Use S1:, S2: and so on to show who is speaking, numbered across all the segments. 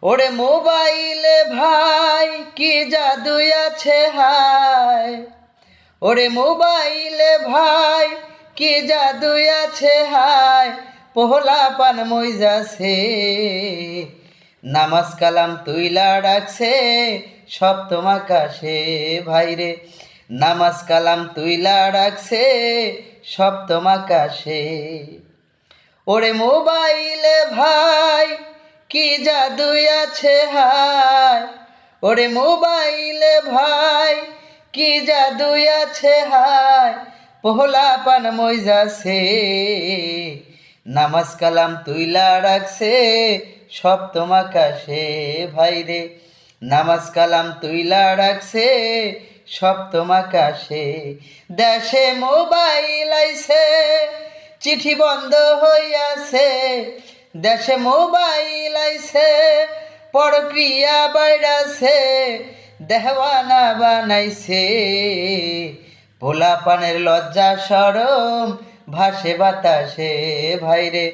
S1: ওরে মোবাইলে ভাই কি জাদু আছে হায়, ওরে মোবাইলে ভাই কি জাদু আছে হায়, পোহলা পান মইজাছে নামাজ কালাম তুইলা ডাকছে সপ্তম আকাশে ভাইরে, নামাজ কালাম তুইলা ডাকছে সপ্তম আকাশে। ওরে মোবাইলে ভাই কি জাদু আছে হায়, ওরে মোবাইলে ভাই কি জাদু আছে হায়, পোহলা পান মইজাছে নামাজ কালাম তুইলা রাখছে সপ্তম আকাশে ভাইরে, নামাজ কালাম তুইলা রাখছে সপ্তম আকাশে। দেশে মোবাইল আইছে চিঠি বন্ধ হইয়াছে, দেশে মোবাইল আইছে পরক্রিয়া বাইরাছে, দেহওয়ানা বানাইছে পোলা পানের লজ্জা সরম ভাসে বাতাসে ভাইরে,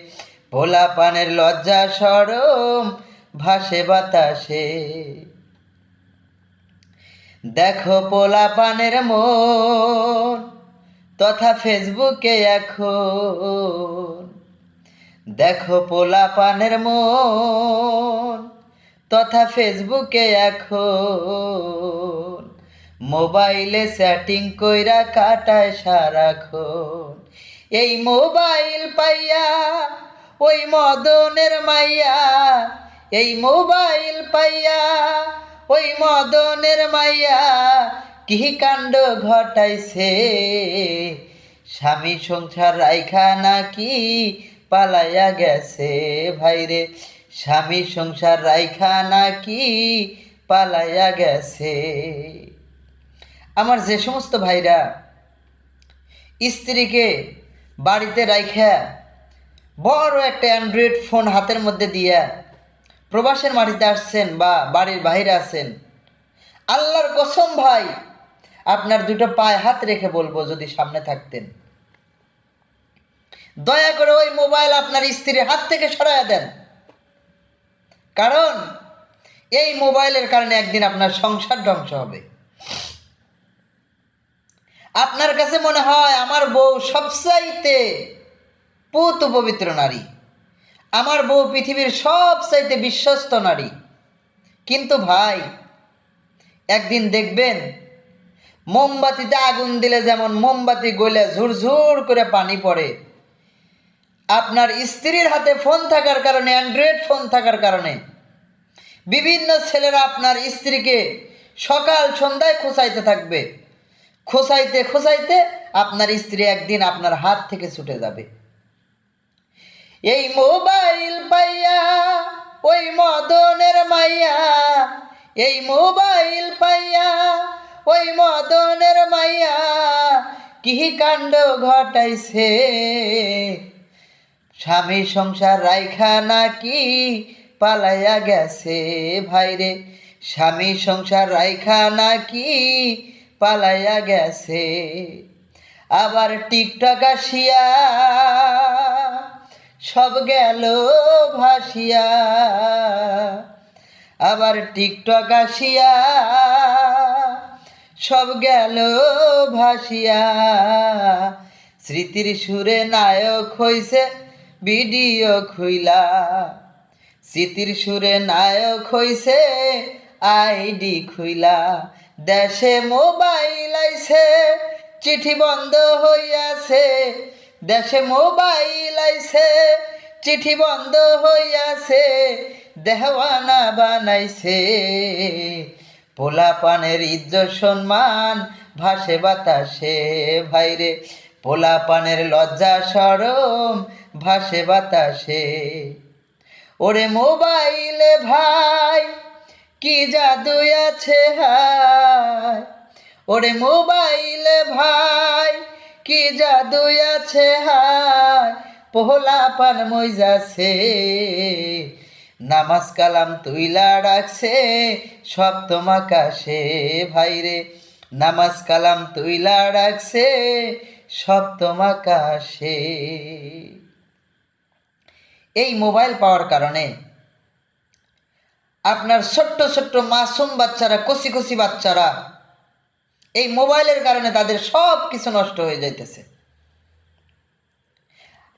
S1: পোলা পানের লজ্জা সরম ভাসে বাতাসে। দেখো পোলা পানের মন তথা ফেসবুকে এখন, দেখো পোলা পানের মন তথা ফেসবুকে এখন, মোবাইলে সেটিং কইরা কাটায় সারাক্ষণ। এই মোবাইল পাইয়া ওই মদনের মাইয়া, এই মোবাইল পাইয়া ওই মদনের মাইয়া কি কাণ্ড ঘটাইছে, স্বামী সংসার রাইখা নাকি পালাইয়া গেছে ভাইরে, স্বামী সংসার রাইখা নাকি পালাইয়া গেছে। আমার যে সমস্ত ভাইরা স্ত্রীকে বাড়িতে রাইখা বড় একটা অ্যান্ড্রয়েড ফোন হাতের মধ্যে দিয়া প্রবাসের মাটিতে আসছেন বা বাড়ির বাইরে আছেন, আল্লাহর কসম ভাই আপনার দুটো পায়ে হাত রেখে বলবো, যদি সামনে থাকতেন দয়া করে ওই মোবাইল আপনার স্ত্রীর হাত থেকে সরাইয়া দেন। কারণ এই মোবাইলের কারণে একদিন আপনার সংসার ধ্বংস হবে। আপনার কাছে মনে হয় আমার বউ সবচাইতে পুত পবিত্র নারী, আমার বউ পৃথিবীর সবচাইতে বিশ্বস্ত নারী, কিন্তু ভাই একদিন দেখবেন মোমবাতিতে আগুন দিলে যেমন মোমবাতি গলে ঝুরঝুর করে পানি পড়ে, আপনার স্ত্রীর হাতে ফোন থাকার কারণে, অ্যান্ড্রয়েড ফোন থাকার কারণে বিভিন্ন ছেলেরা আপনার স্ত্রীকে সকাল সন্ধ্যায় খোঁচাইতে থাকবে, খোঁচাইতে খোঁচাইতে আপনার স্ত্রী একদিন আপনার হাত থেকে ছুটে যাবে। এই মোবাইল পাইয়া ওই মদনের মাইয়া, এই মোবাইল পাইয়া ওই মদনের মাইয়া কি কাণ্ড ঘটাইছে, স্বামী সংসার রাইখা নাকি পালাইয়া গেছে ভাইরে, স্বামী সংসার রাইখা নাকি পালাইয়া গেছে। আবার টিকটক আসিয়া সব গেল ভাসিয়া, আবার টিকটক আসিয়া সব গেল ভাসিয়া, স্মৃতির সুরে নায়ক হইছে ভিডিও খুইলা, স্মৃতির সুরে নায়ক হইছে আইডি খুইলা। দেশে মোবাইল আইছে চিঠি বন্ধ হইয়াছে, দেশে মোবাইল আইছে চিঠি বন্ধ হইয়াছে, দেহওয়ানা বানাইছে পোলা পানের ইজ্জত সম্মান ভাসে বাতাসে ভাইরে, পোলা পানের লজ্জা সরম ভাসে বাতাসে। ওরে মোবাইলে ভাই কি জাদু আছে হায়, ওরে মোবাইলে ভাই কি জাদু আছে হায়, পোহলা পান মইজাছে নামাজ কালাম তুইলা রাখছে সপ্তম আকাশে ভাইরে, নামাজ কালাম তুইলা রাখছে সপ্তম আকাশে। এই মোবাইল পাওয়ার কারণে আপনার ছোট্ট ছোট্ট মাসুম বাচ্চারা, কচি কচি বাচ্চারা, এই মোবাইলের কারণে তাদের সব কিছু নষ্ট হয়ে যাইতেছে।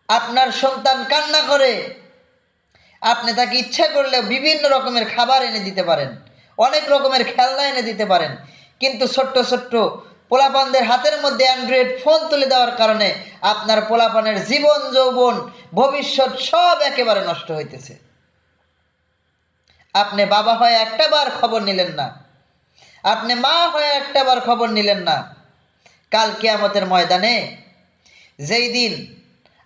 S1: আপনার সন্তান কান্না করে, আপনি তাকে ইচ্ছা করলে বিভিন্ন রকমের খাবার এনে দিতে পারেন, অনেক রকমের খেলনা এনে দিতে পারেন, কিন্তু ছোট্ট ছোট্ট পোলাপানদের হাতের মধ্যে অ্যান্ড্রয়েড ফোন তুলে দেওয়ার কারণে আপনার পোলাপানের জীবন যৌবন ভবিষ্যৎ সব একেবারে নষ্ট হইতেছে। আপনি বাবা হয়ে একটা বার খবর নিলেন না, আপনি মা হয়ে একটা বার খবর নিলেন না। কাল কিয়ামতের ময়দানে যেই দিন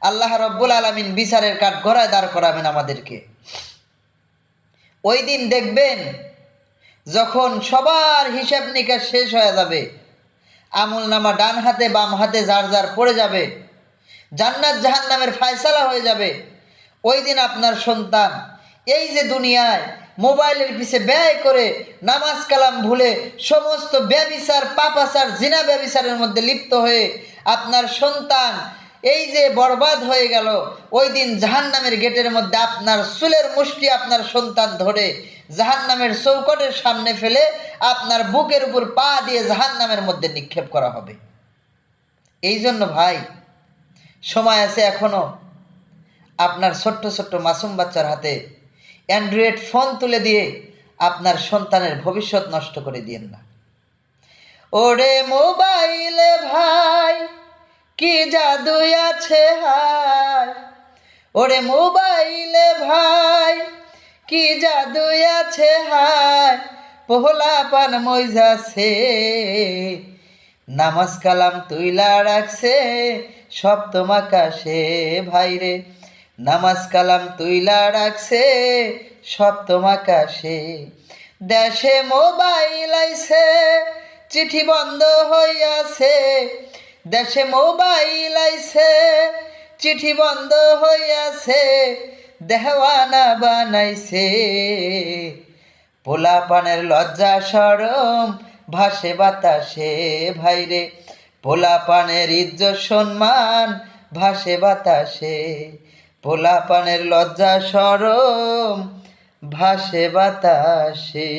S1: আল্লাহ রব্বুল আলামিন বিচারের কাঠগড়ায় দাঁড় করাবেন আমাদেরকে, ওই দিন দেখবেন যখন সবার হিসাব নিকাশ শেষ হয়ে যাবে, আমল নামা ডান হাতে বাম হাতে যার যার পড়ে যাবে, জান্নাত জাহান্নামের ফায়সালা হয়ে যাবে, ওই দিন আপনার সন্তান এই যে দুনিয়ায় মোবাইলের পিছে ব্যয় করে নামাজ কালাম ভুলে সমস্ত ব্যভিচার পাপাচার জিনা ব্যভিচারের মধ্যে লিপ্ত হয়ে আপনার সন্তান এই যে বরবাদ হয়ে গেল, ওই দিন জাহান্নামের গেটের মধ্যে আপনার চুলের মুষ্টি আপনার সন্তান ধরে জাহান্নামের চৌকটের সামনে ফেলে আপনার বুকের উপর পা দিয়ে জাহান্নামের মধ্যে নিক্ষেপ করা হবে। এই জন্য ভাই, সময় আছে এখনো, আপনার ছোট্ট ছোট্ট মাসুম বাচ্চার হাতে অ্যান্ড্রয়েড ফোন তুলে দিয়ে আপনার সন্তানের ভবিষ্যৎ নষ্ট করে দিয়েন না। ওরে মোবাইলে ভাই কি জাদু আছে হায়, ওরে মোবাইলে ভাই কি জাদু আছে হায়, পোহলা পান মইজাছে নামাজ কালাম তুইলা রাখছে সপ্তম আকাশে ভাইরে, নামাজ কালাম তুইলা রাখছে সপ্তম আকাশে। দেশে মোবাইল আইছে চিঠি বন্ধ হইয়াছে, দেশে মোবাইল আইছে চিঠি বন্ধ হইয়াছে, দেওয়ানা বানাইছে পোলাপানের লজ্জা শরম ভাসে বাতাসে ভাইরে, পোলাপানের ইজ্জত সম্মান ভাসে বাতাসে, পোলাপানের লজ্জা শরম ভাসে বাতাসে।